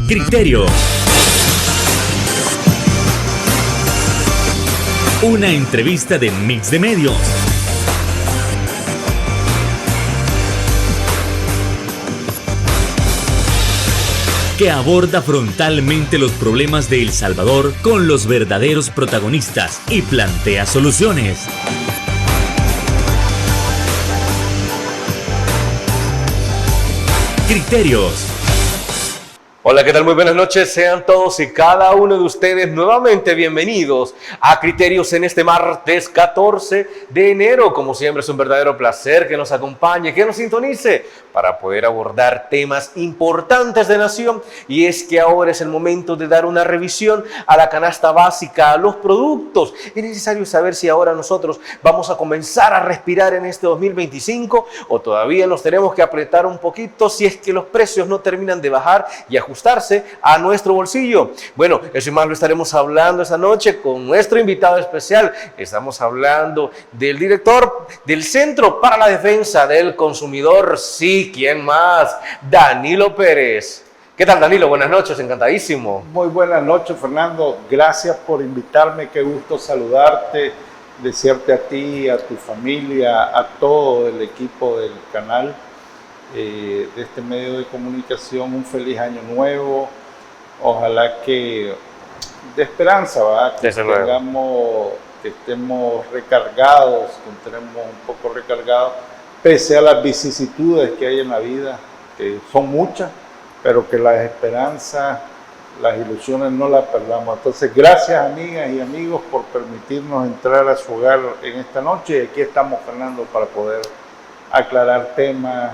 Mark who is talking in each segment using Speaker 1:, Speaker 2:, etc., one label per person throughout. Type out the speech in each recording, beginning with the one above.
Speaker 1: Criterio. Una entrevista de Mix de Medios. Que aborda frontalmente los problemas de El Salvador con los verdaderos protagonistas y plantea soluciones. Criterios.
Speaker 2: Hola, ¿qué tal? Muy buenas noches. Sean todos y cada uno de ustedes nuevamente bienvenidos a Criterios en este martes 14 de enero. Como siempre, es un verdadero placer que nos acompañe, que nos sintonice para poder abordar temas importantes de nación. Y es que ahora es el momento de dar una revisión a la canasta básica, a los productos. Es necesario saber si ahora nosotros vamos a comenzar a respirar en este 2025 o todavía nos tenemos que apretar un poquito si es que los precios no terminan de bajar y ajustarse a nuestro bolsillo. Bueno, eso y más lo estaremos hablando esta noche con nuestro invitado especial. Estamos hablando del director del Centro para la Defensa del Consumidor. Sí, ¿quién más? Danilo Pérez. ¿Qué tal, Danilo? Buenas noches, encantadísimo.
Speaker 3: Muy buenas noches, Fernando. Gracias por invitarme. Qué gusto saludarte, desearte a ti, a tu familia, a todo el equipo del canal, de este medio de comunicación, un feliz año nuevo. Ojalá que de esperanza, ¿verdad? Que estemos recargados, que entremos un poco recargados, pese a las vicisitudes que hay en la vida, que son muchas, pero que las esperanzas, las ilusiones no las perdamos. Entonces, gracias, amigas y amigos, por permitirnos entrar a su hogar en esta noche. Y aquí estamos, Fernando, para poder aclarar temas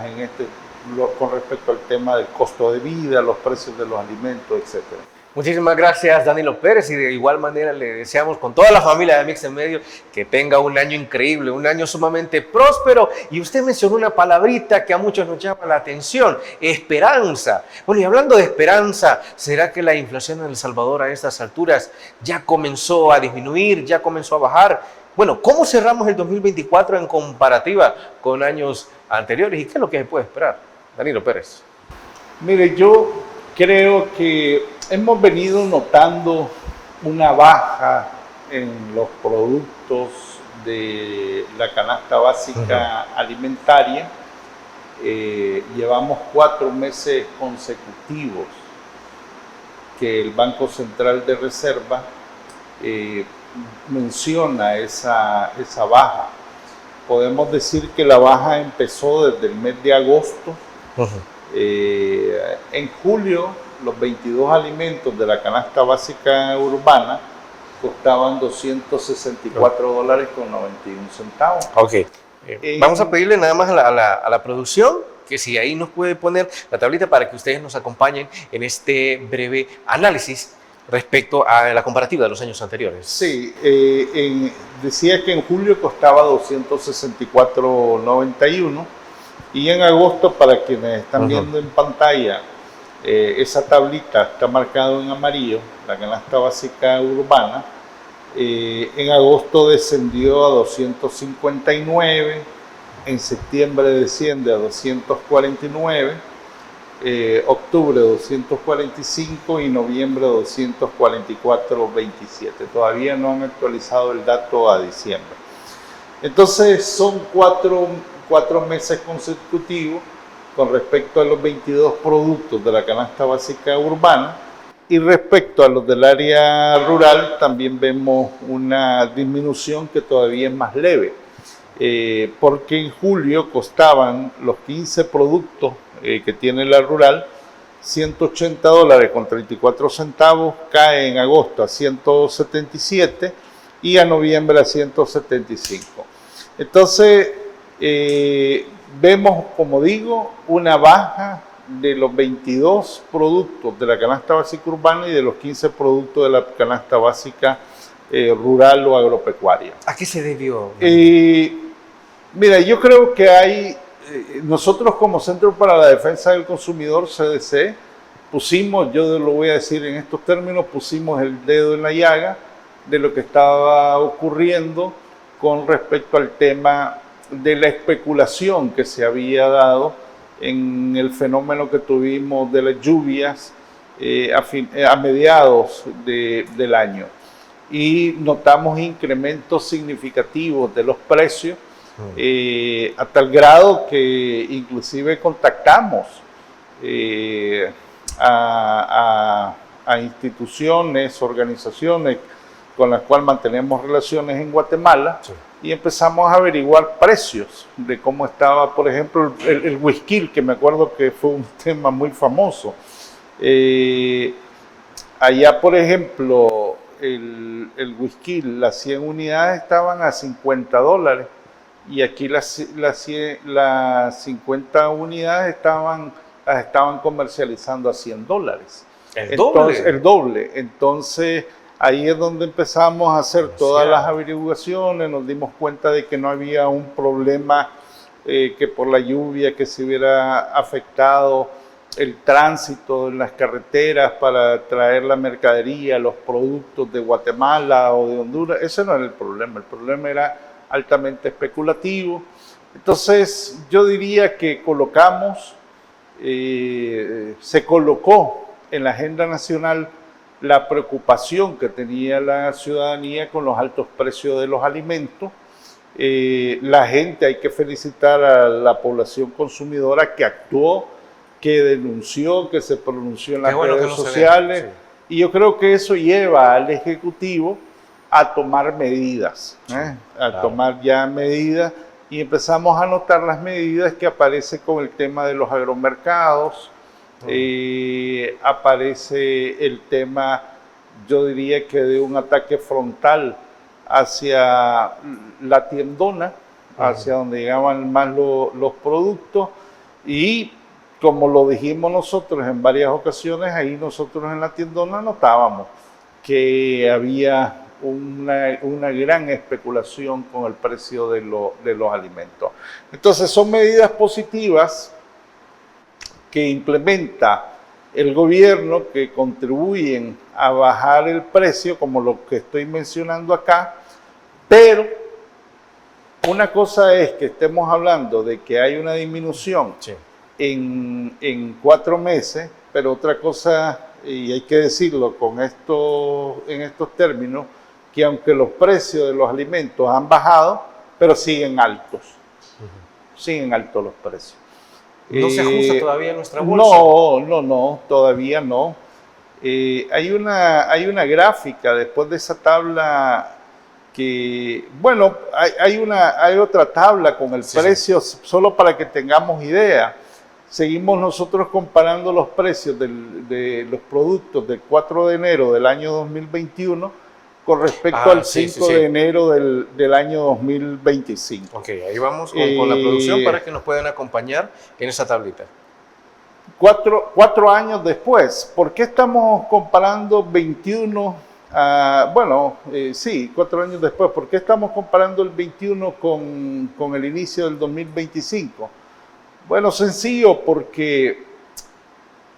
Speaker 3: con respecto al tema del costo de vida, los precios de los alimentos, etcétera.
Speaker 2: Muchísimas gracias, Danilo Pérez, y de igual manera le deseamos con toda la familia de Mix de Medios que tenga un año increíble, un año sumamente próspero. Y usted mencionó una palabrita que a muchos nos llama la atención: esperanza. Bueno, y hablando de esperanza, ¿será que la inflación en El Salvador a estas alturas ya comenzó a disminuir, ya comenzó a bajar? Bueno, ¿cómo cerramos el 2024 en comparativa con años anteriores y qué es lo que se puede esperar? Danilo Pérez.
Speaker 3: Mire, yo creo que hemos venido notando una baja en los productos de la canasta básica alimentaria. Llevamos 4 meses consecutivos que el Banco Central de Reserva menciona esa baja. Podemos decir que la baja empezó desde el mes de agosto. En julio, los 22 alimentos de la canasta básica urbana costaban $264.91.
Speaker 2: Ok. Vamos a pedirle nada más a la producción que si ahí nos puede poner la tablita para que ustedes nos acompañen en este breve análisis respecto a la comparativa de los años anteriores.
Speaker 3: Sí, decía que en julio costaba $264.91 y en agosto, para quienes están viendo en pantalla, esa tablita está marcada en amarillo, la canasta básica urbana. En agosto descendió a 259, en septiembre desciende a 249, octubre 245 y noviembre 244.27. Todavía no han actualizado el dato a diciembre. Entonces son cuatro meses consecutivos con respecto a los 22 productos de la canasta básica urbana. Y respecto a los del área rural, también vemos una disminución que todavía es más leve, porque en julio costaban los 15 productos que tiene la rural $180.34, cae en agosto a 177 y a noviembre a 175. Entonces, vemos, como digo, una baja de los 22 productos de la canasta básica urbana y de los 15 productos de la canasta básica rural o agropecuaria.
Speaker 2: ¿A qué se debió?
Speaker 3: Mira, yo creo que nosotros como Centro para la Defensa del Consumidor, CDC, pusimos, yo lo voy a decir en estos términos, pusimos el dedo en la llaga de lo que estaba ocurriendo con respecto al tema de la especulación que se había dado en el fenómeno que tuvimos de las lluvias a mediados del año. Y notamos incrementos significativos de los precios, a tal grado que inclusive contactamos a instituciones, organizaciones con las cuales mantenemos relaciones en Guatemala, sí, y empezamos a averiguar precios de cómo estaba, por ejemplo, el whisky, que me acuerdo que fue un tema muy famoso. Allá, por ejemplo, el whisky, las 100 unidades estaban a $50, y aquí las 50 unidades las estaban comercializando a $100. El doble. Entonces, ahí es donde empezamos a hacer todas las averiguaciones, nos dimos cuenta de que no había un problema que por la lluvia que se hubiera afectado el tránsito en las carreteras para traer la mercadería, los productos de Guatemala o de Honduras. Ese no era el problema era altamente especulativo. Entonces yo diría que se colocó en la agenda nacional la preocupación que tenía la ciudadanía con los altos precios de los alimentos. La gente, hay que felicitar a la población consumidora que actuó, que denunció, que se pronunció en las redes sociales, sí. Y yo creo que eso lleva al Ejecutivo a tomar medidas, tomar ya medidas, y empezamos a notar las medidas que aparecen con el tema de los agromercados, aparece el tema, yo diría que de un ataque frontal hacia la tiendona, hacia donde llegaban más los productos, y como lo dijimos nosotros en varias ocasiones, ahí nosotros en la tiendona notábamos que había una gran especulación con el precio de los alimentos. Entonces son medidas positivas que implementa el gobierno, que contribuyen a bajar el precio, como lo que estoy mencionando acá, pero una cosa es que estemos hablando de que hay una disminución, sí, en 4 meses, pero otra cosa, y hay que decirlo en estos términos, que aunque los precios de los alimentos han bajado, pero siguen altos, siguen altos los precios.
Speaker 2: ¿No se ajusta todavía nuestra bolsa?
Speaker 3: No, todavía no. Hay una gráfica después de esa tabla que, bueno, hay otra tabla con el precio, sí, solo para que tengamos idea. Seguimos nosotros comparando los precios de los productos del 4 de enero del año 2021 con respecto al 5 de enero del año 2025.
Speaker 2: Ok, ahí vamos con la producción para que nos puedan acompañar en esa tablita.
Speaker 3: 4 años después. ¿Por qué estamos comparando 21? 4 años después. ¿Por qué estamos comparando el 21 con el inicio del 2025? Bueno, sencillo, porque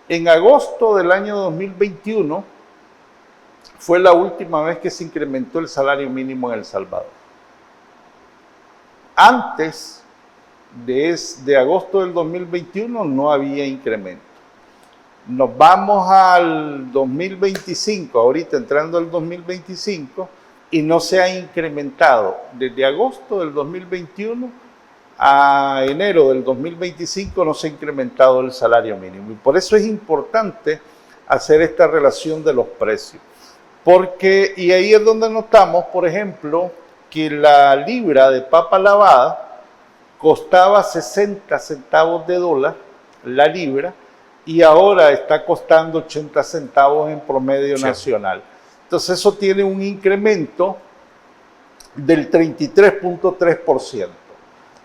Speaker 3: en agosto del año 2021 fue la última vez que se incrementó el salario mínimo en El Salvador. Antes de agosto del 2021 no había incremento. Nos vamos al 2025, ahorita entrando al 2025, y no se ha incrementado desde agosto del 2021 a enero del 2025 no se ha incrementado el salario mínimo. Y por eso es importante hacer esta relación de los precios. Y ahí es donde notamos, por ejemplo, que la libra de papa lavada costaba 60 centavos de dólar la libra, y ahora está costando 80 centavos en promedio nacional. Entonces eso tiene un incremento del 33.3%.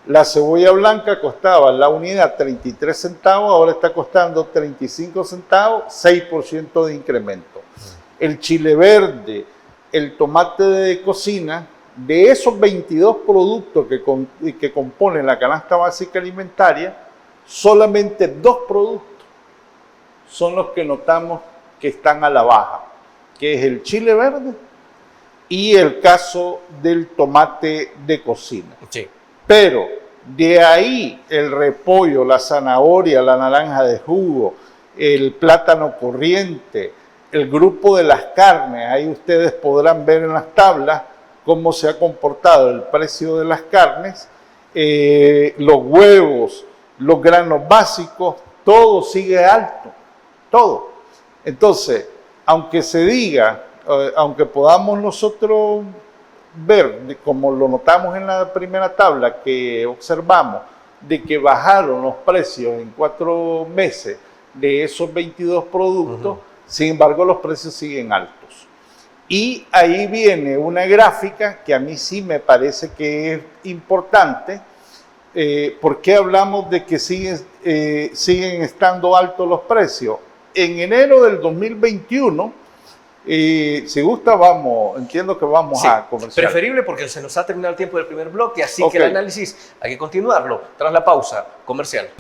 Speaker 3: La cebolla blanca costaba la unidad 33 centavos, ahora está costando 35 centavos, 6% de incremento. El chile verde, el tomate de cocina, de esos 22 productos que componen la canasta básica alimentaria, solamente 2 productos son los que notamos que están a la baja, que es el chile verde y el caso del tomate de cocina. Sí. Pero de ahí el repollo, la zanahoria, la naranja de jugo el plátano corriente, el grupo de las carnes. Ahí ustedes podrán ver en las tablas cómo se ha comportado el precio de las carnes, los huevos, los granos básicos, todo sigue alto, todo. Entonces, aunque se diga, aunque podamos nosotros ver, como lo notamos en la primera tabla que observamos, de que bajaron los precios en 4 meses de esos 22 productos, sin embargo los precios siguen altos. Y ahí viene una gráfica que a mí sí me parece que es importante. ¿Por qué hablamos de que siguen estando altos los precios? En enero del 2021, si gusta, entiendo que vamos a conversar.
Speaker 2: Preferible porque se nos ha terminado el tiempo del primer bloque, así que el análisis hay que continuarlo tras la pausa comercial.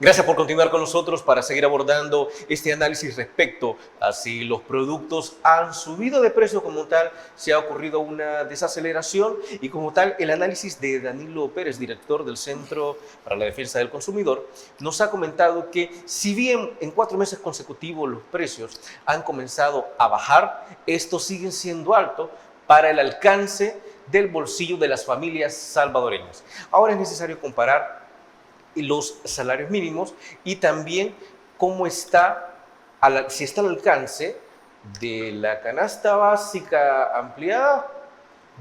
Speaker 2: Gracias por continuar con nosotros para seguir abordando este análisis respecto a si los productos han subido de precio como tal, si ha ocurrido una desaceleración y como tal el análisis de Danilo Pérez, director del Centro para la Defensa del Consumidor, nos ha comentado que si bien en 4 meses consecutivos los precios han comenzado a bajar, estos siguen siendo altos para el alcance del bolsillo de las familias salvadoreñas. Ahora es necesario comparar los salarios mínimos y también cómo está, si está al alcance de la canasta básica ampliada,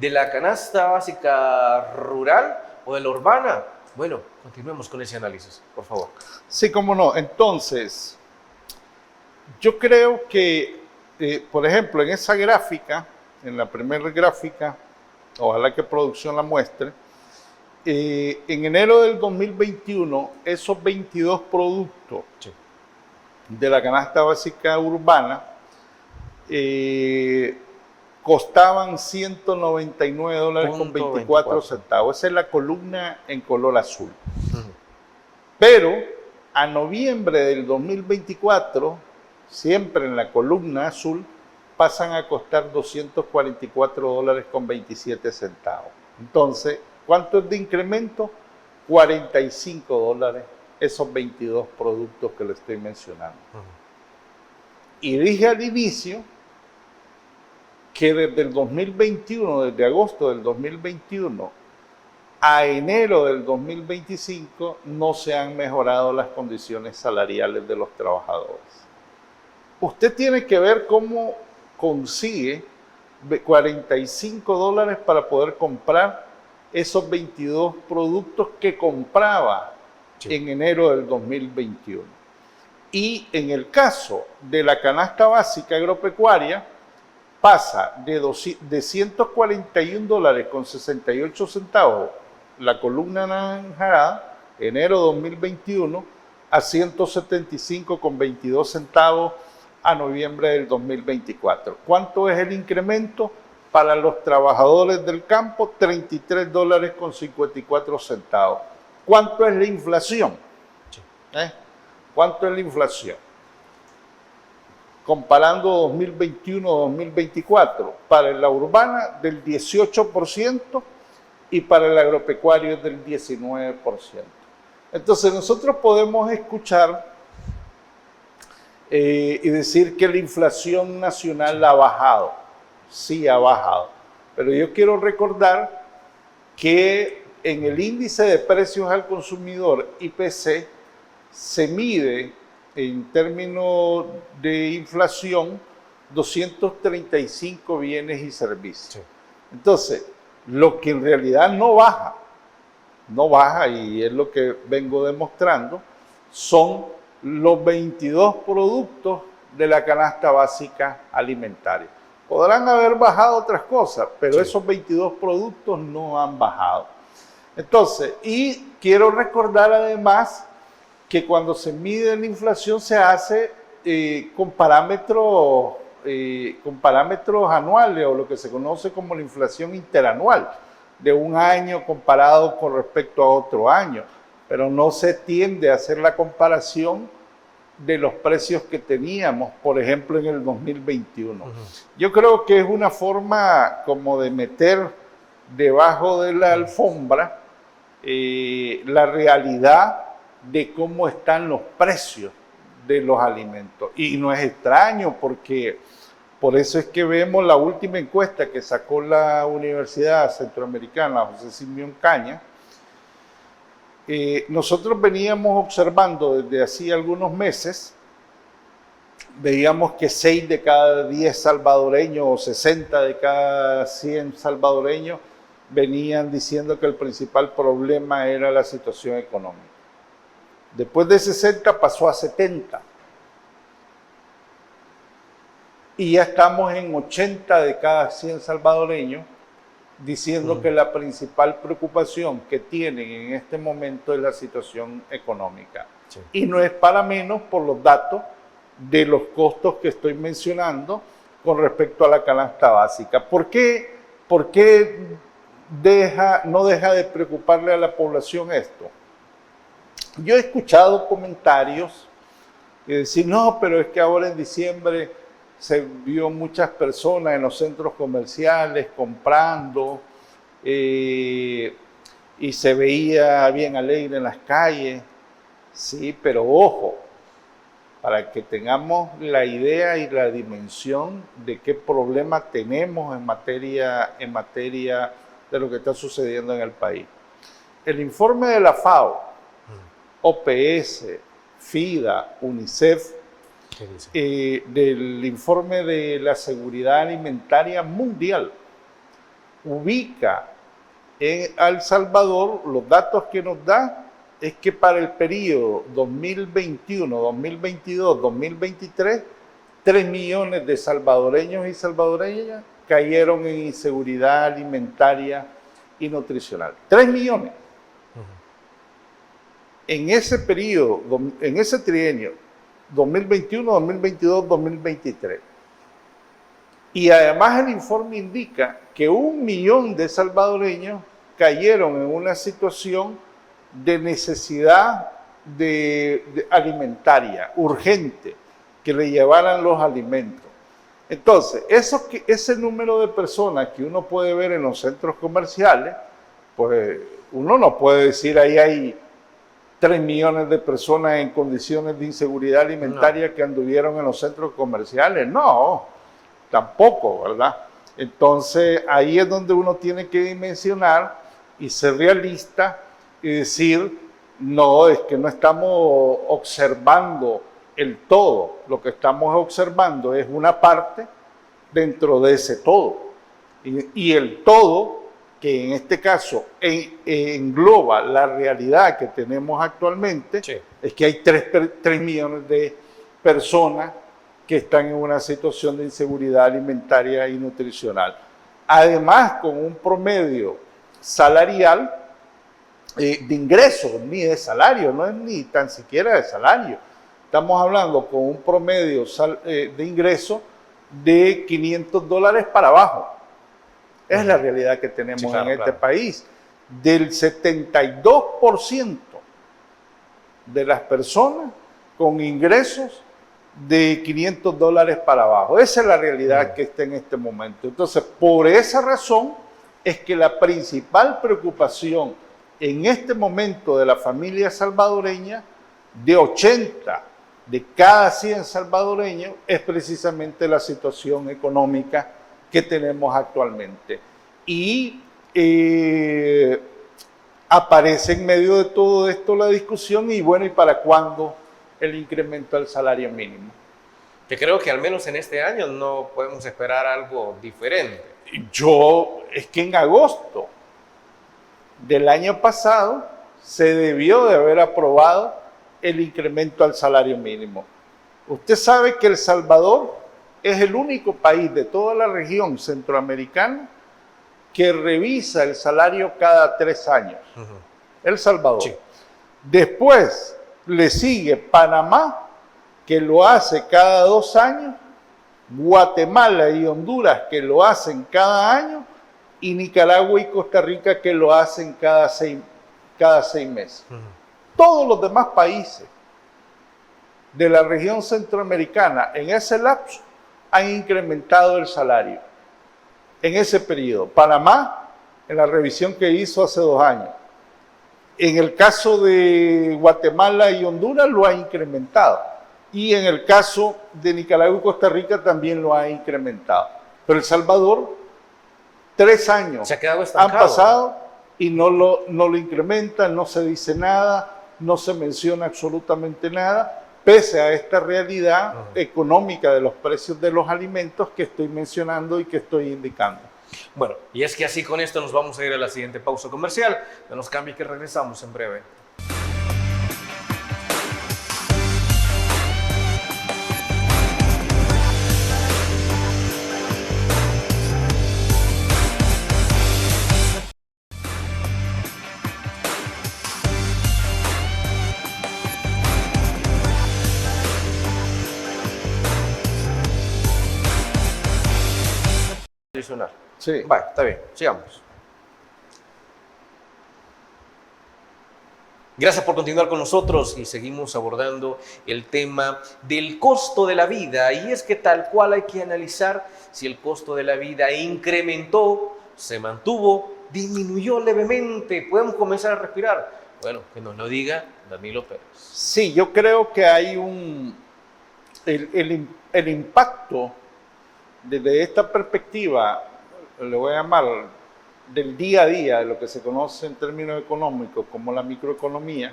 Speaker 2: de la canasta básica rural o de la urbana. Bueno, continuemos con ese análisis, por favor.
Speaker 3: Sí, cómo no. Entonces, yo creo que, por ejemplo, en esa gráfica, en la primera gráfica, ojalá que producción la muestre, en enero del 2021, esos 22 productos de la canasta básica urbana costaban $199.24. Esa es la columna en color azul. Pero a noviembre del 2024, siempre en la columna azul, pasan a costar $244.27. Entonces, ¿cuánto es de incremento? $45, esos 22 productos que le estoy mencionando. Y dije al inicio que desde el 2021, desde agosto del 2021 a enero del 2025, no se han mejorado las condiciones salariales de los trabajadores. Usted tiene que ver cómo consigue $45 para poder comprar esos 22 productos que compraba en enero del 2021. Y en el caso de la canasta básica agropecuaria, pasa de $141.68, la columna anaranjada, enero 2021, a $175.22 a noviembre del 2024. ¿Cuánto es el incremento? Para los trabajadores del campo, $33.54. ¿Cuánto es la inflación? ¿Cuánto es la inflación? Comparando 2021-2024, para la urbana del 18% y para el agropecuario del 19%. Entonces nosotros podemos escuchar y decir que la inflación nacional ha bajado. Sí ha bajado, pero yo quiero recordar que en el índice de precios al consumidor, IPC, se mide en términos de inflación 235 bienes y servicios. Sí. Entonces, lo que en realidad no baja, y es lo que vengo demostrando, son los 22 productos de la canasta básica alimentaria. Podrán haber bajado otras cosas, pero esos 22 productos no han bajado. Entonces, y quiero recordar además que cuando se mide la inflación se hace con parámetros con parámetros anuales o lo que se conoce como la inflación interanual, de un año comparado con respecto a otro año, pero no se tiende a hacer la comparación de los precios que teníamos, por ejemplo, en el 2021. Yo creo que es una forma como de meter debajo de la alfombra la realidad de cómo están los precios de los alimentos. Y no es extraño porque por eso es que vemos la última encuesta que sacó la Universidad Centroamericana, José Simeón Caña. Nosotros veníamos observando desde hacía algunos meses, veíamos que 6 de cada 10 salvadoreños o 60 de cada 100 salvadoreños venían diciendo que el principal problema era la situación económica. Después de 60 pasó a 70. Y ya estamos en 80 de cada 100 salvadoreños diciendo que la principal preocupación que tienen en este momento es la situación económica. Sí. Y no es para menos por los datos de los costos que estoy mencionando con respecto a la canasta básica. ¿Por qué no deja de preocuparle a la población esto? Yo he escuchado comentarios que decir, no, pero es que ahora en diciembre se vio muchas personas en los centros comerciales comprando y se veía bien alegre en las calles. Sí, pero ojo, para que tengamos la idea y la dimensión de qué problema tenemos en materia de lo que está sucediendo en el país. El informe de la FAO, OPS, FIDA, UNICEF, del informe de la seguridad alimentaria mundial, ubica en El Salvador, los datos que nos da es que para el periodo 2021, 2022, 2023, 3 millones de salvadoreños y salvadoreñas cayeron en inseguridad alimentaria y nutricional. 3 millones. En ese periodo, en ese trienio, 2021, 2022, 2023. Y además el informe indica que 1 millón de salvadoreños cayeron en una situación de necesidad alimentaria urgente, que le llevaran los alimentos. Entonces, ese número de personas que uno puede ver en los centros comerciales, pues uno no puede decir ahí hay 3 millones de personas en condiciones de inseguridad alimentaria que anduvieron en los centros comerciales. No, tampoco, ¿verdad? Entonces, ahí es donde uno tiene que dimensionar y ser realista y decir, no, es que no estamos observando el todo. Lo que estamos observando es una parte dentro de ese todo. Y el todo, que en este caso engloba la realidad que tenemos actualmente, sí, es que hay 3 millones de personas que están en una situación de inseguridad alimentaria y nutricional. Además, con un promedio salarial de ingresos, ni de salario, no es ni tan siquiera de salario. Estamos hablando con un promedio de ingresos de $500 para abajo. Es la realidad que tenemos, sí, claro, en este país. Del 72% de las personas con ingresos de $500 para abajo. Esa es la realidad que está en este momento. Entonces, por esa razón es que la principal preocupación en este momento de la familia salvadoreña, de 80 de cada 100 salvadoreños, es precisamente la situación económica que tenemos actualmente. Y aparece en medio de todo esto la discusión y bueno, ¿y para cuándo el incremento al salario mínimo?
Speaker 2: Yo creo que al menos en este año no podemos esperar algo diferente.
Speaker 3: Es que en agosto del año pasado se debió de haber aprobado el incremento al salario mínimo. Usted sabe que El Salvador es el único país de toda la región centroamericana que revisa el salario cada 3 años. El Salvador. Sí. Después le sigue Panamá, que lo hace cada 2 años, Guatemala y Honduras, que lo hacen cada año, y Nicaragua y Costa Rica, que lo hacen cada seis meses. Todos los demás países de la región centroamericana en ese lapso han incrementado el salario en ese periodo. Panamá, en la revisión que hizo hace 2 años. En el caso de Guatemala y Honduras lo ha incrementado. Y en el caso de Nicaragua y Costa Rica también lo ha incrementado. Pero El Salvador, 3 años
Speaker 2: Se ha quedado
Speaker 3: han
Speaker 2: estancado.
Speaker 3: pasado y no lo incrementan, no se dice nada, no se menciona absolutamente nada, pese a esta realidad económica de los precios de los alimentos que estoy mencionando y que estoy indicando.
Speaker 2: Bueno, y es que así con esto nos vamos a ir a la siguiente pausa comercial. No nos cambie que regresamos en breve. Adicional.
Speaker 3: Sí.
Speaker 2: Vale, está bien, sigamos. Gracias por continuar con nosotros y seguimos abordando el tema del costo de la vida. Y es que tal cual hay que analizar si el costo de la vida incrementó, se mantuvo, disminuyó levemente. Podemos comenzar a respirar. Bueno, que nos lo diga Danilo Pérez.
Speaker 3: Sí, yo creo que hay el impacto desde esta perspectiva, le voy a llamar del día a día, de lo que se conoce en términos económicos como la microeconomía,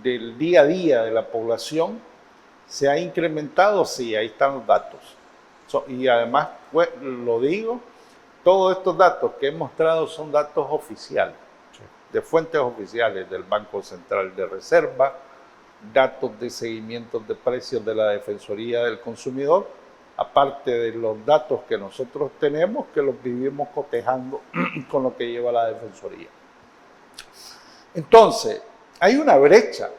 Speaker 3: del día a día de la población, se ha incrementado, sí, ahí están los datos. Y además, pues, lo digo, todos estos datos que he mostrado son datos oficiales, de fuentes oficiales del Banco Central de Reserva, datos de seguimiento de precios de la Defensoría del Consumidor, aparte de los datos que nosotros tenemos, que los vivimos cotejando con lo que lleva la Defensoría. Entonces, hay una brecha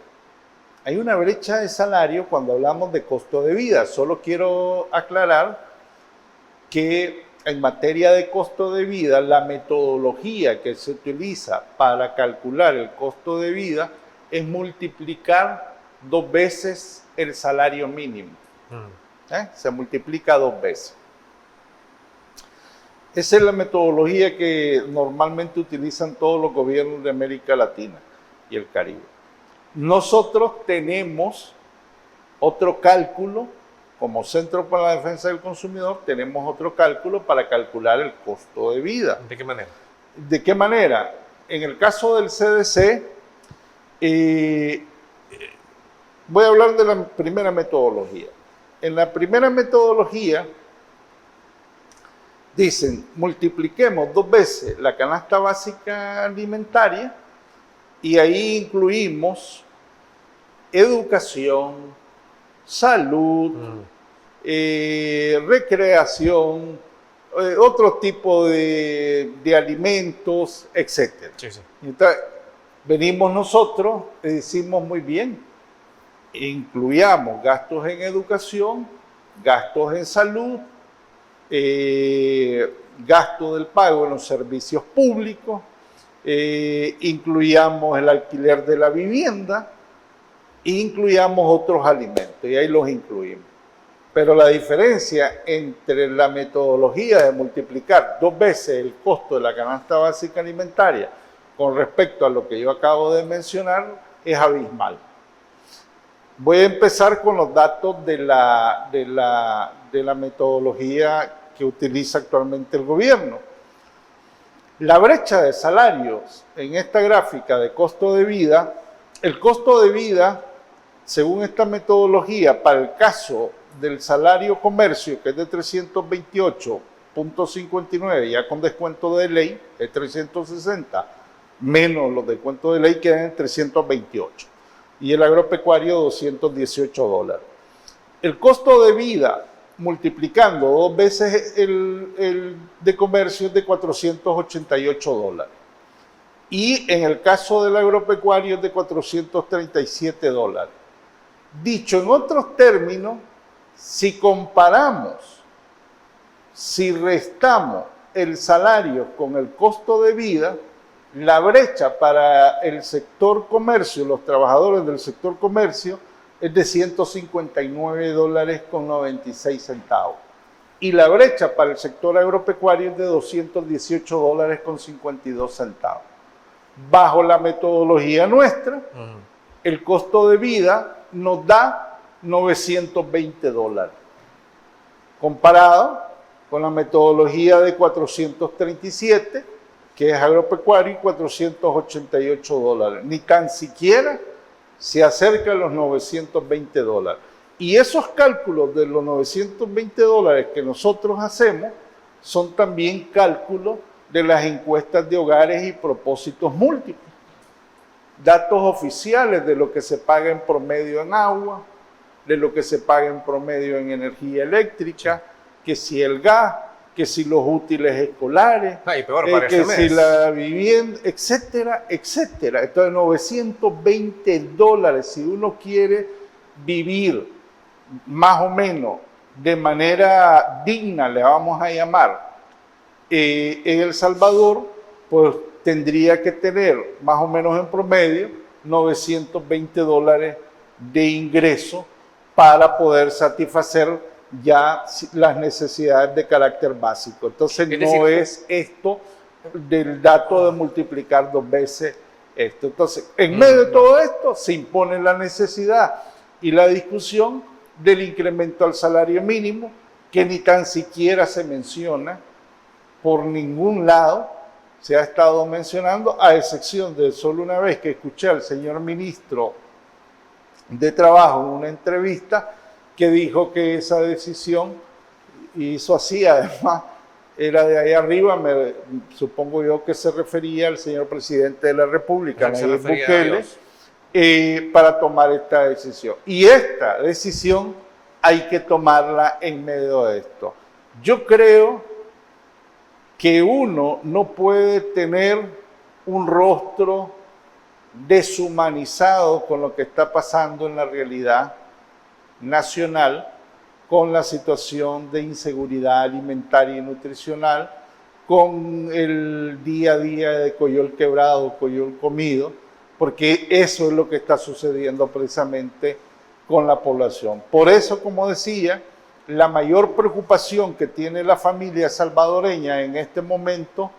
Speaker 3: de salario cuando hablamos de costo de vida. Solo quiero aclarar que en materia de costo de vida, la metodología que se utiliza para calcular el costo de vida es multiplicar 2 veces el salario mínimo. Se multiplica 2 veces. Esa es la metodología que normalmente utilizan todos los gobiernos de América Latina y el Caribe. Nosotros tenemos otro cálculo, como Centro para la Defensa del Consumidor, tenemos otro cálculo para calcular el costo de vida.
Speaker 2: ¿De qué manera?
Speaker 3: ¿De qué manera? En el caso del CDC, voy a hablar de la primera metodología. En la primera metodología dicen, multipliquemos 2 veces la canasta básica alimentaria y ahí incluimos educación, salud, recreación, otro tipo de alimentos, etc.
Speaker 2: Sí, sí.
Speaker 3: Entonces, venimos nosotros y decimos muy bien, incluyamos gastos en educación, gastos en salud, gasto del pago en los servicios públicos, incluyamos el alquiler de la vivienda, e incluyamos otros alimentos, y ahí los incluimos. Pero la diferencia entre la metodología de multiplicar 2 veces el costo de la canasta básica alimentaria con respecto a lo que yo acabo de mencionar es abismal. Voy a empezar con los datos de la metodología que utiliza actualmente el gobierno. La brecha de salarios en esta gráfica de costo de vida, el costo de vida, según esta metodología, para el caso del salario comercio, que es de 328.59, ya con descuento de ley, es 360, menos los descuentos de ley, quedan en 328. Y el agropecuario, $218. El costo de vida, multiplicando 2 veces el de comercio, es de $488. Y en el caso del agropecuario es de $437. Dicho en otros términos, Si comparamos, si restamos el salario con el costo de vida, la brecha para el sector comercio, los trabajadores del sector comercio, es de $159.96. Y la brecha para el sector agropecuario es de $218.52. Bajo la metodología nuestra, el costo de vida nos da $920, comparado con la metodología de 437, que es agropecuario, y $488. Ni tan siquiera se acerca a los $920. Y esos cálculos de los $920 que nosotros hacemos son también cálculos de las encuestas de hogares y propósitos múltiples. Datos oficiales de lo que se paga en promedio en agua, de lo que se paga en promedio en energía eléctrica, que si el gas, que si los útiles escolares, que si la vivienda, etcétera, etcétera. Entonces, $920, si uno quiere vivir más o menos de manera digna, le vamos a llamar, en El Salvador, pues tendría que tener más o menos en promedio $920 de ingreso para poder satisfacer ya las necesidades de carácter básico. Entonces no es esto del dato de multiplicar 2 veces esto. Entonces, en medio de todo esto se impone la necesidad y la discusión del incremento al salario mínimo, que ni tan siquiera se menciona por ningún lado, se ha estado mencionando, a excepción de solo una vez que escuché al señor ministro de Trabajo en una entrevista que dijo que esa decisión, y hizo así además, era de ahí arriba, supongo yo que se refería al señor presidente de la República, Nayib Bukele, para tomar esta decisión. Y esta decisión hay que tomarla en medio de esto. Yo creo que uno no puede tener un rostro deshumanizado con lo que está pasando en la realidad nacional, con la situación de inseguridad alimentaria y nutricional, con el día a día de coyol quebrado, coyol comido, porque eso es lo que está sucediendo precisamente con la población. Por eso, como decía, la mayor preocupación que tiene la familia salvadoreña en este momento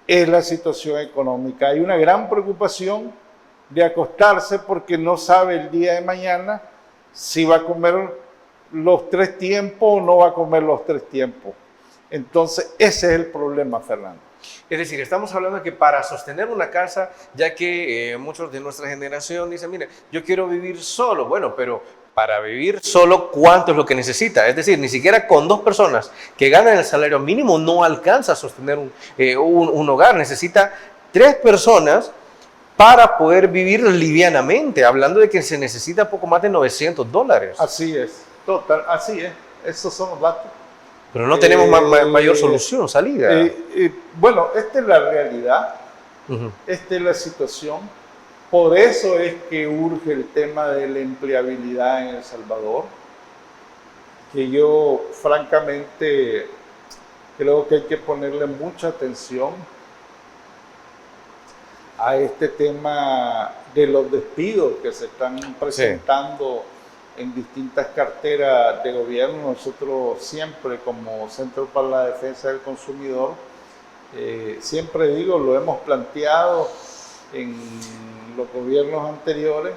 Speaker 3: es la situación económica. Hay una gran preocupación de acostarse porque no sabe el día de mañana si va a comer los 3 tiempos o no va a comer los 3 tiempos. Entonces, ese es el problema, Fernando.
Speaker 2: Es decir, estamos hablando de que para sostener una casa, ya que muchos de nuestra generación dicen, mire, yo quiero vivir solo. Bueno, pero para vivir solo, ¿cuánto es lo que necesita? Es decir, ni siquiera con 2 personas que ganan el salario mínimo no alcanza a sostener un hogar. Necesita 3 personas para poder vivir livianamente, hablando de que se necesita poco más de $900.
Speaker 3: Así es, total, así es. Esos son los datos.
Speaker 2: Pero no tenemos mayor solución, salida.
Speaker 3: Bueno, esta es la realidad, esta es la situación. Por eso es que urge el tema de la empleabilidad en El Salvador, que yo francamente creo que hay que ponerle mucha atención a este tema de los despidos que se están presentando en distintas carteras de gobierno. Nosotros siempre, como Centro para la Defensa del Consumidor, siempre digo, lo hemos planteado en los gobiernos anteriores,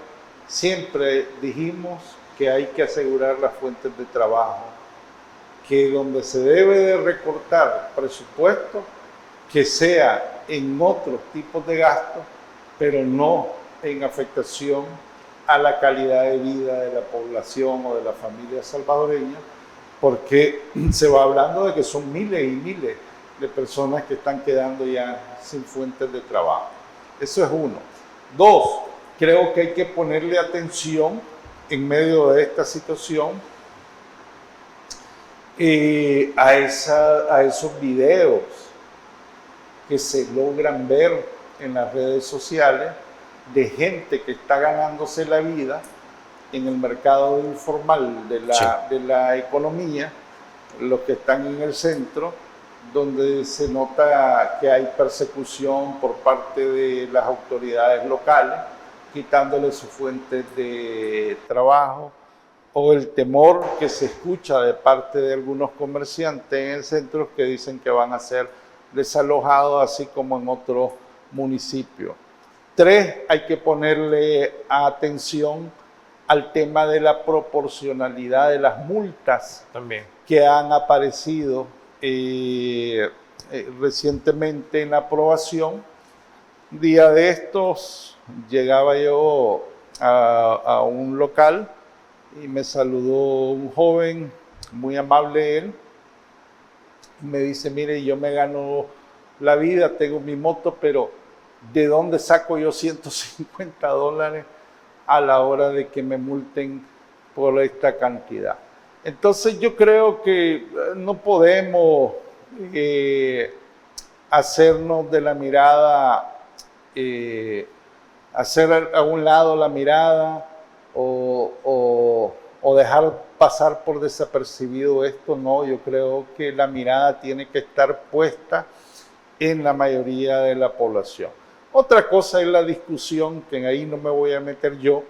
Speaker 3: siempre dijimos que hay que asegurar las fuentes de trabajo, que donde se debe de recortar presupuesto, que sea en otros tipos de gastos, pero no en afectación a la calidad de vida de la población o de la familia salvadoreña, porque se va hablando de que son miles y miles de personas que están quedando ya sin fuentes de trabajo. Eso es uno. 2, creo que hay que ponerle atención en medio de esta situación a esos videos que se logran ver en las redes sociales de gente que está ganándose la vida en el mercado informal de la economía, los que están en el centro, donde se nota que hay persecución por parte de las autoridades locales, quitándole sus fuentes de trabajo, o el temor que se escucha de parte de algunos comerciantes en el centro que dicen que van a ser desalojados, así como en otros municipios. 3, hay que ponerle atención al tema de la proporcionalidad de las multas
Speaker 2: También.
Speaker 3: que han aparecido recientemente en la aprobación. Un día de estos llegaba yo a un local y me saludó un joven, muy amable él, me dice, mire, yo me gano la vida, tengo mi moto, pero ¿de dónde saco yo $150 a la hora de que me multen por esta cantidad? Entonces yo creo que no podemos hacernos de la mirada, hacer a un lado la mirada o dejar pasar por desapercibido esto. No, yo creo que la mirada tiene que estar puesta en la mayoría de la población. Otra cosa es la discusión, que ahí no me voy a meter yo,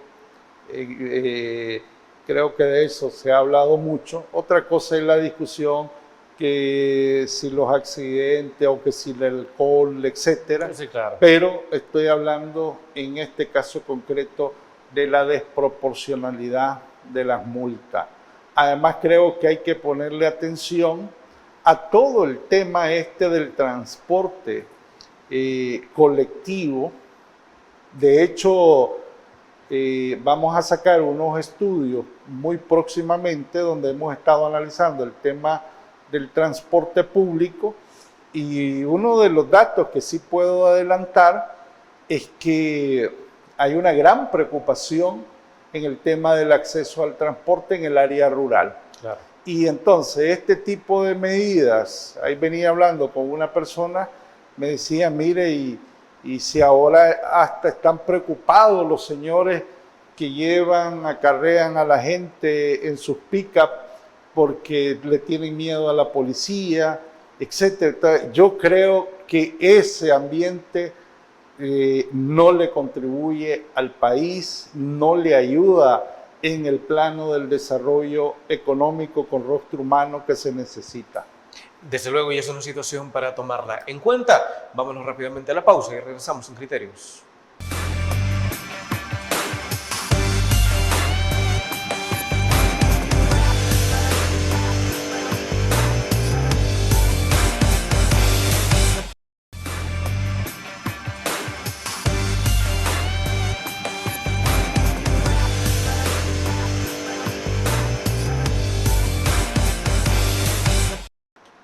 Speaker 3: creo que de eso se ha hablado mucho. Otra cosa es la discusión que si los accidentes o que si el alcohol, etcétera.
Speaker 2: Sí, claro.
Speaker 3: Pero estoy hablando en este caso concreto de la desproporcionalidad de las multas. Además creo que hay que ponerle atención a todo el tema del transporte colectivo. De hecho, vamos a sacar unos estudios muy próximamente donde hemos estado analizando el tema del transporte público, y uno de los datos que sí puedo adelantar es que hay una gran preocupación en el tema del acceso al transporte en el área rural.
Speaker 2: Claro.
Speaker 3: Y entonces este tipo de medidas, ahí venía hablando con una persona, me decía, mire, y si ahora hasta están preocupados los señores que acarrean a la gente en sus pick-up porque le tienen miedo a la policía, etcétera. Entonces, yo creo que ese ambiente no le contribuye al país, no le ayuda en el plano del desarrollo económico con rostro humano que se necesita.
Speaker 2: Desde luego, y es una situación para tomarla en cuenta. Vámonos rápidamente a la pausa y regresamos en Criterios.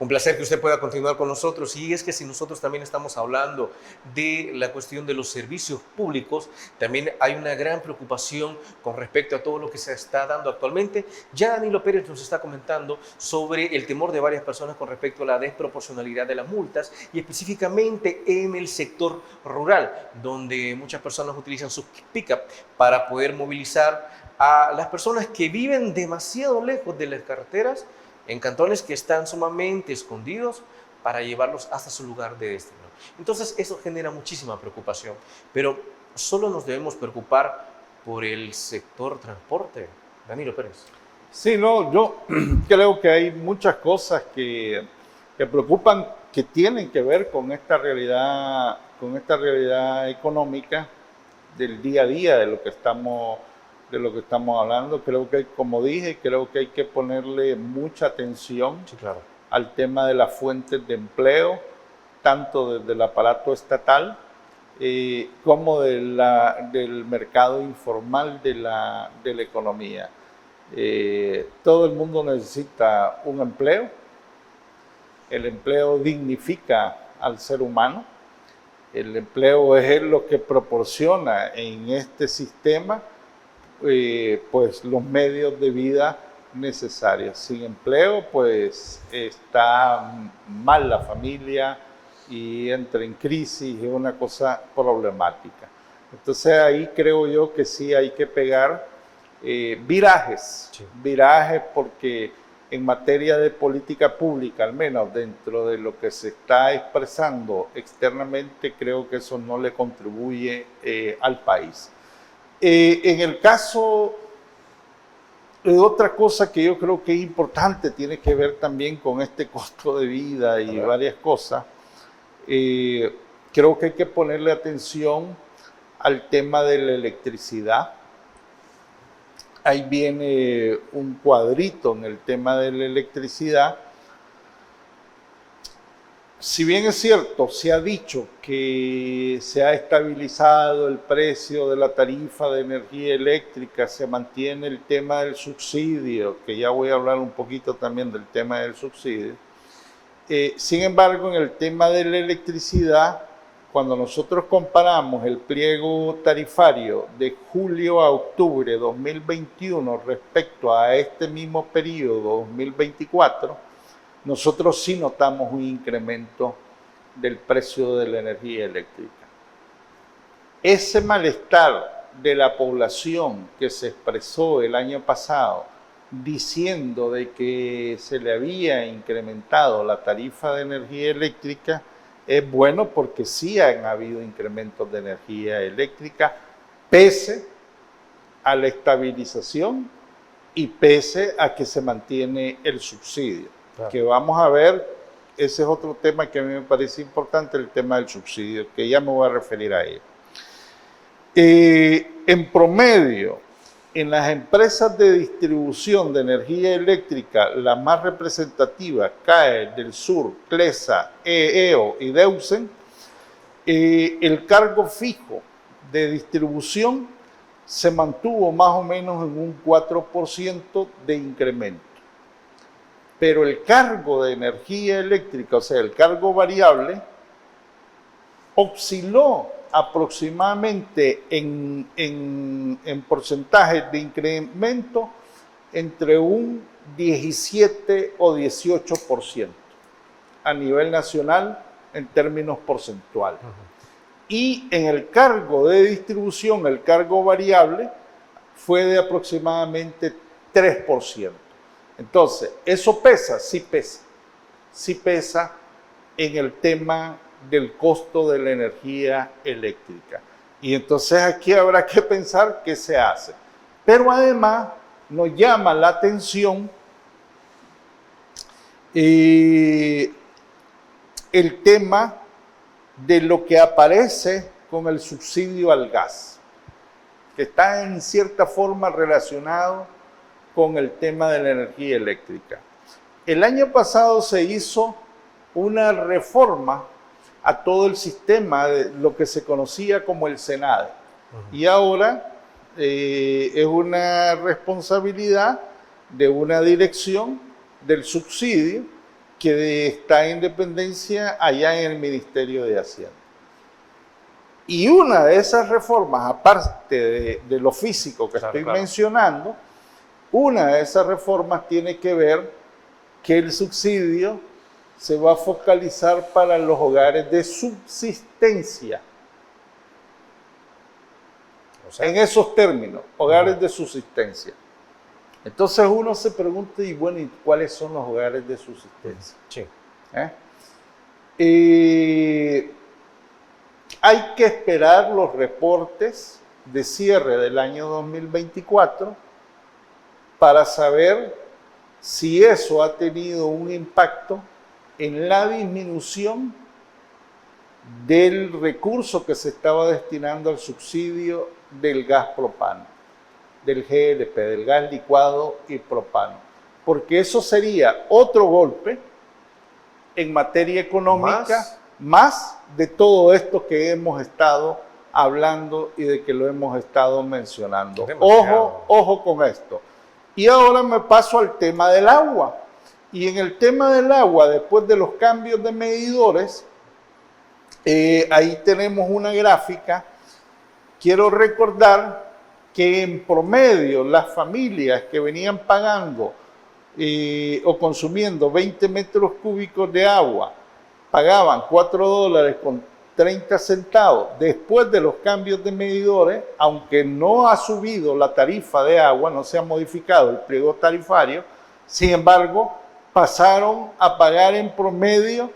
Speaker 2: Un placer que usted pueda continuar con nosotros, y es que si nosotros también estamos hablando de la cuestión de los servicios públicos, también hay una gran preocupación con respecto a todo lo que se está dando actualmente. Ya Danilo Pérez nos está comentando sobre el temor de varias personas con respecto a la desproporcionalidad de las multas, y específicamente en el sector rural, donde muchas personas utilizan sus pick-up para poder movilizar a las personas que viven demasiado lejos de las carreteras, en cantones que están sumamente escondidos, para llevarlos hasta su lugar de destino. Entonces eso genera muchísima preocupación, pero solo nos debemos preocupar por el sector transporte. Danilo Pérez.
Speaker 3: Sí, no, yo creo que hay muchas cosas que preocupan, que tienen que ver con esta realidad económica del día a día de lo que estamos hablando. Creo que, como dije, creo que hay que ponerle mucha atención al tema de las fuentes de empleo, tanto desde el aparato estatal como del mercado informal de la economía. Todo el mundo necesita un empleo. El empleo dignifica al ser humano. El empleo es lo que proporciona en este sistema pues los medios de vida necesarios. Sin empleo, pues está mal la familia y entra en crisis, es una cosa problemática. Entonces ahí creo yo que sí hay que pegar virajes,
Speaker 2: Sí.
Speaker 3: virajes porque en materia de política pública, al menos dentro de lo que se está expresando externamente, creo que eso no le contribuye al país. En el caso de otra cosa que yo creo que es importante, tiene que ver también con este costo de vida y varias cosas, creo que hay que ponerle atención al tema de la electricidad. Ahí viene un cuadrito en el tema de la electricidad. Si bien es cierto, se ha dicho que se ha estabilizado el precio de la tarifa de energía eléctrica, se mantiene el tema del subsidio, que ya voy a hablar un poquito también del tema del subsidio. Sin embargo, en el tema de la electricidad, cuando nosotros comparamos el pliego tarifario de julio a octubre de 2021 respecto a este mismo periodo 2024, nosotros sí notamos un incremento del precio de la energía eléctrica. Ese malestar de la población que se expresó el año pasado diciendo de que se le había incrementado la tarifa de energía eléctrica, es bueno porque sí han habido incrementos de energía eléctrica pese a la estabilización y pese a que se mantiene el subsidio. Claro. Que vamos a ver, ese es otro tema que a mí me parece importante, el tema del subsidio, que ya me voy a referir a ello. En promedio, en las empresas de distribución de energía eléctrica, la más representativa, CAE del Sur, CLESA, EEO y DEUSEN, el cargo fijo de distribución se mantuvo más o menos en un 4% de incremento. Pero el cargo de energía eléctrica, o sea, el cargo variable, osciló aproximadamente en porcentajes de incremento entre un 17 o 18% a nivel nacional en términos porcentuales. Y en el cargo de distribución, el cargo variable, fue de aproximadamente 3%. Entonces, ¿eso pesa? Sí pesa. Sí pesa en el tema del costo de la energía eléctrica. Y entonces aquí habrá que pensar qué se hace. Pero además nos llama la atención el tema de lo que aparece con el subsidio al gas, que está en cierta forma relacionado con el tema de la energía eléctrica. El año pasado se hizo una reforma a todo el sistema de lo que se conocía como el SENADE. Y ahora es una responsabilidad de una dirección del subsidio que está en dependencia allá en el Ministerio de Hacienda. Y una de esas reformas, aparte de lo físico que estoy mencionando, una de esas reformas tiene que ver que el subsidio se va a focalizar para los hogares de subsistencia. O sea, en esos términos, hogares de subsistencia. Entonces uno se pregunta, y bueno, ¿y cuáles son los hogares de subsistencia?
Speaker 2: Sí.
Speaker 3: Hay que esperar los reportes de cierre del año 2024 para saber si eso ha tenido un impacto en la disminución del recurso que se estaba destinando al subsidio del gas propano, del GLP, del gas licuado y propano. Porque eso sería otro golpe en materia económica, más de todo esto que hemos estado hablando y de que lo hemos estado mencionando. Ojo con esto. Y ahora me paso al tema del agua. Y en el tema del agua, después de los cambios de medidores, ahí tenemos una gráfica. Quiero recordar que en promedio las familias que venían pagando o consumiendo 20 metros cúbicos de agua pagaban $4.33 30 centavos. Después de los cambios de medidores, aunque no ha subido la tarifa de agua, no se ha modificado el pliego tarifario, sin embargo, pasaron a pagar en promedio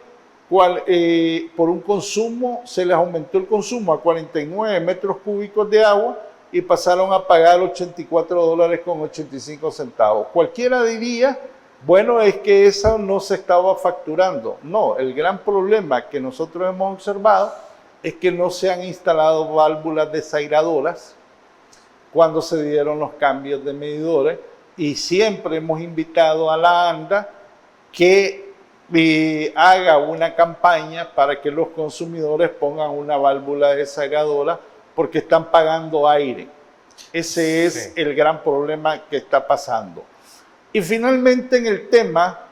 Speaker 3: por un consumo, se les aumentó el consumo a 49 metros cúbicos de agua y pasaron a pagar $84.85. Cualquiera diría, bueno, es que eso no se estaba facturando. No, el gran problema que nosotros hemos observado es que no se han instalado válvulas desairadoras cuando se dieron los cambios de medidores, y siempre hemos invitado a la ANDA que haga una campaña para que los consumidores pongan una válvula desairadora porque están pagando aire. Ese es el gran problema que está pasando. Y finalmente, en el tema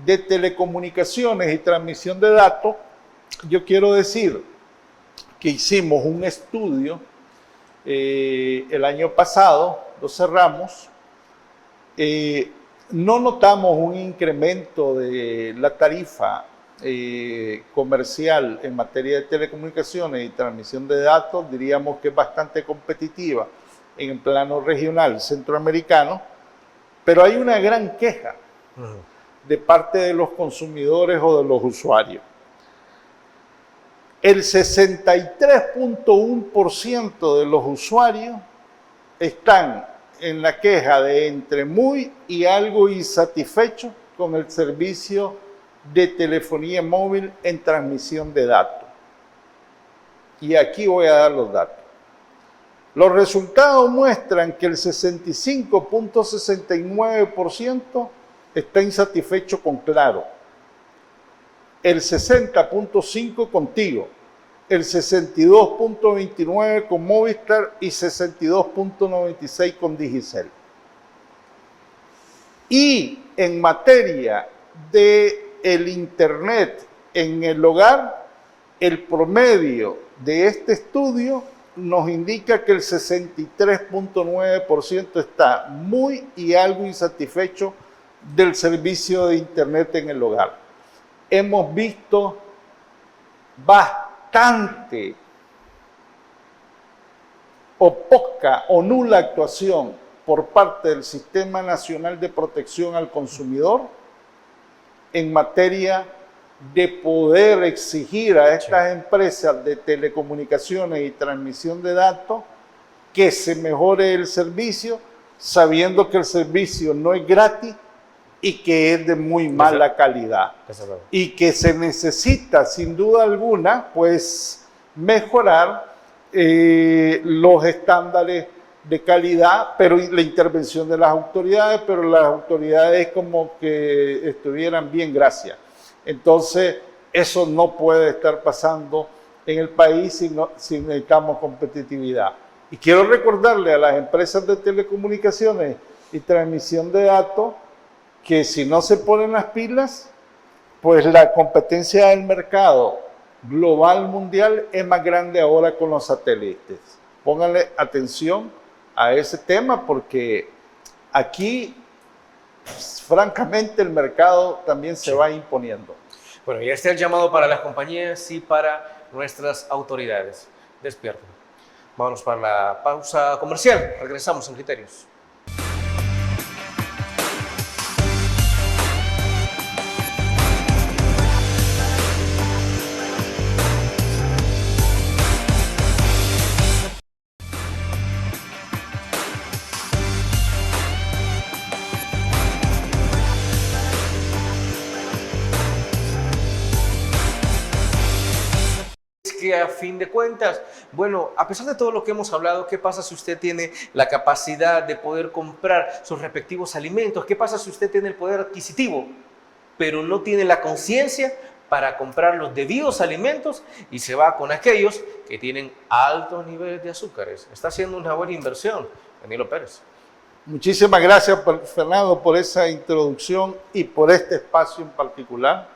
Speaker 3: de telecomunicaciones y transmisión de datos, yo quiero decir que hicimos un estudio el año pasado, lo cerramos. No notamos un incremento de la tarifa comercial en materia de telecomunicaciones y transmisión de datos. Diríamos que es bastante competitiva en el plano regional centroamericano, pero hay una gran queja de parte de los consumidores o de los usuarios. El 63.1% de los usuarios están en la queja de entre muy y algo insatisfechos con el servicio de telefonía móvil en transmisión de datos. Y aquí voy a dar los datos. Los resultados muestran que el 65.69% está insatisfecho con Claro, el 60.5% con Tigo, el 62.29% con Movistar y 62.96% con Digicel. Y en materia del Internet en el hogar, el promedio de este estudio nos indica que el 63.9% está muy y algo insatisfecho del servicio de Internet en el hogar. Hemos visto bastante o poca o nula actuación por parte del Sistema Nacional de Protección al Consumidor en materia de poder exigir a estas empresas de telecomunicaciones y transmisión de datos que se mejore el servicio, sabiendo que el servicio no es gratis y que es de muy mala calidad. Y que se necesita, sin duda alguna, pues mejorar los estándares de calidad, pero la intervención de las autoridades, pero las autoridades como que estuvieran bien, gracias. Entonces, eso no puede estar pasando en el país si necesitamos competitividad. Y quiero recordarle a las empresas de telecomunicaciones y transmisión de datos que si no se ponen las pilas, pues la competencia del mercado global mundial es más grande ahora con los satélites. Pónganle atención a ese tema porque aquí, francamente, el mercado también se va imponiendo.
Speaker 2: Bueno, ya está el llamado para las compañías y para nuestras autoridades. Despierten. Vámonos para la pausa comercial. Regresamos en Criterios. Que a fin de cuentas, bueno, a pesar de todo lo que hemos hablado, ¿qué pasa si usted tiene la capacidad de poder comprar sus respectivos alimentos? ¿Qué pasa si usted tiene el poder adquisitivo, pero no tiene la conciencia para comprar los debidos alimentos y se va con aquellos que tienen altos niveles de azúcares? Está haciendo una buena inversión, Danilo Pérez.
Speaker 3: Muchísimas gracias, Fernando, por esa introducción y por este espacio en particular.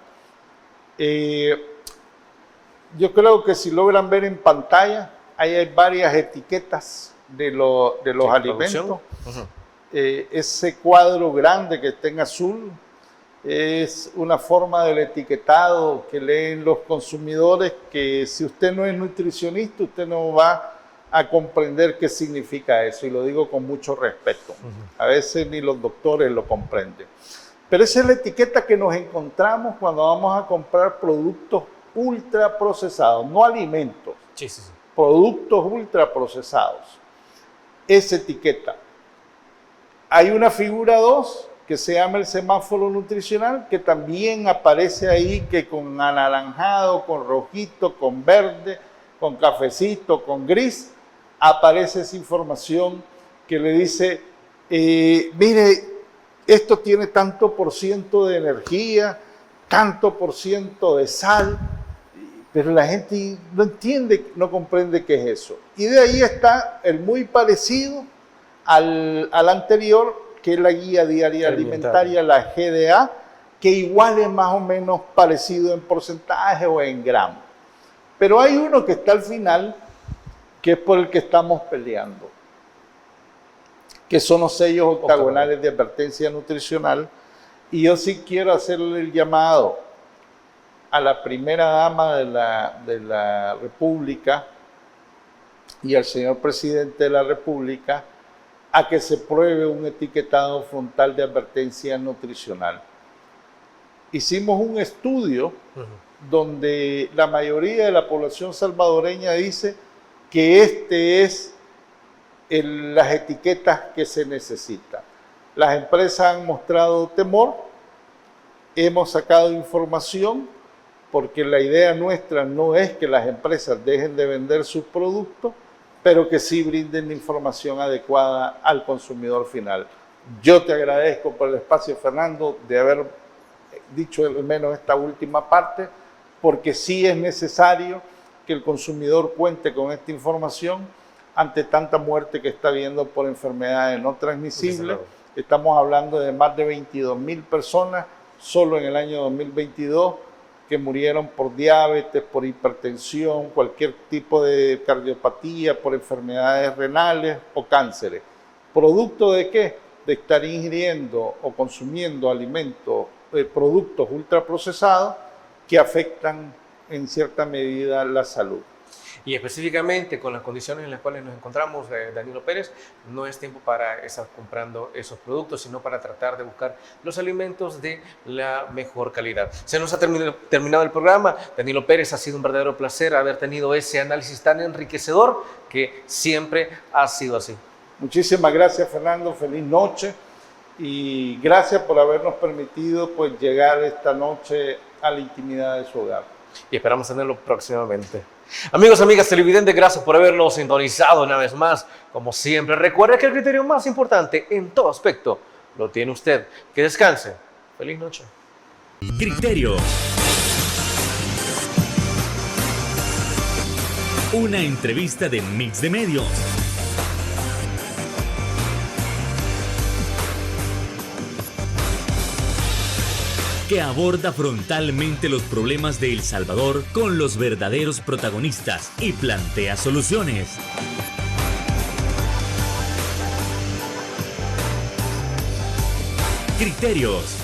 Speaker 3: Yo creo que si logran ver en pantalla, ahí hay varias etiquetas de los alimentos. Ese cuadro grande que está en azul es una forma del etiquetado que leen los consumidores que si usted no es nutricionista, usted no va a comprender qué significa eso, y lo digo con mucho respeto. A veces ni los doctores lo comprenden. Pero esa es la etiqueta que nos encontramos cuando vamos a comprar productos ultraprocesados, no alimentos, productos ultraprocesados. Esa etiqueta. Hay una figura 2 que se llama el semáforo nutricional, que también aparece ahí, que con anaranjado, con rojito, con verde, con cafecito, con gris, aparece esa información que le dice, mire, esto tiene tanto por ciento de energía, tanto por ciento de sal, pero la gente no entiende, no comprende qué es eso. Y de ahí está el muy parecido al anterior, que es la guía diaria alimentaria, la GDA, que igual es más o menos parecido en porcentaje o en gramos. Pero hay uno que está al final, que es por el que estamos peleando, que son los sellos octagonales de advertencia nutricional. Y yo sí quiero hacerle el llamado a la primera dama de la República y al señor presidente de la República a que se pruebe un etiquetado frontal de advertencia nutricional. Hicimos un estudio donde la mayoría de la población salvadoreña dice que este es las etiquetas que se necesitan. Las empresas han mostrado temor, hemos sacado información, porque la idea nuestra no es que las empresas dejen de vender sus productos, pero que sí brinden la información adecuada al consumidor final. Yo te agradezco por el espacio, Fernando, de haber dicho al menos esta última parte, porque sí es necesario que el consumidor cuente con esta información ante tanta muerte que está habiendo por enfermedades no transmisibles. Estamos hablando de más de 22.000 personas solo en el año 2022 que murieron por diabetes, por hipertensión, cualquier tipo de cardiopatía, por enfermedades renales o cánceres. ¿Producto de qué? De estar ingiriendo o consumiendo alimentos, productos ultraprocesados que afectan en cierta medida la salud.
Speaker 2: Y específicamente con las condiciones en las cuales nos encontramos, Danilo Pérez, no es tiempo para estar comprando esos productos, sino para tratar de buscar los alimentos de la mejor calidad. Se nos ha terminado el programa. Danilo Pérez, ha sido un verdadero placer haber tenido ese análisis tan enriquecedor que siempre ha sido así.
Speaker 3: Muchísimas gracias, Fernando. Feliz noche y gracias por habernos permitido pues, llegar esta noche a la intimidad de su hogar.
Speaker 2: Y esperamos tenerlo próximamente. Amigos, amigas televidentes, gracias por habernos sintonizado una vez más. Como siempre, recuerde que el criterio más importante en todo aspecto lo tiene usted. Que descanse. Feliz noche.
Speaker 1: Criterio. Una entrevista de Mix de Medios. Que aborda frontalmente los problemas de El Salvador con los verdaderos protagonistas y plantea soluciones. Criterios.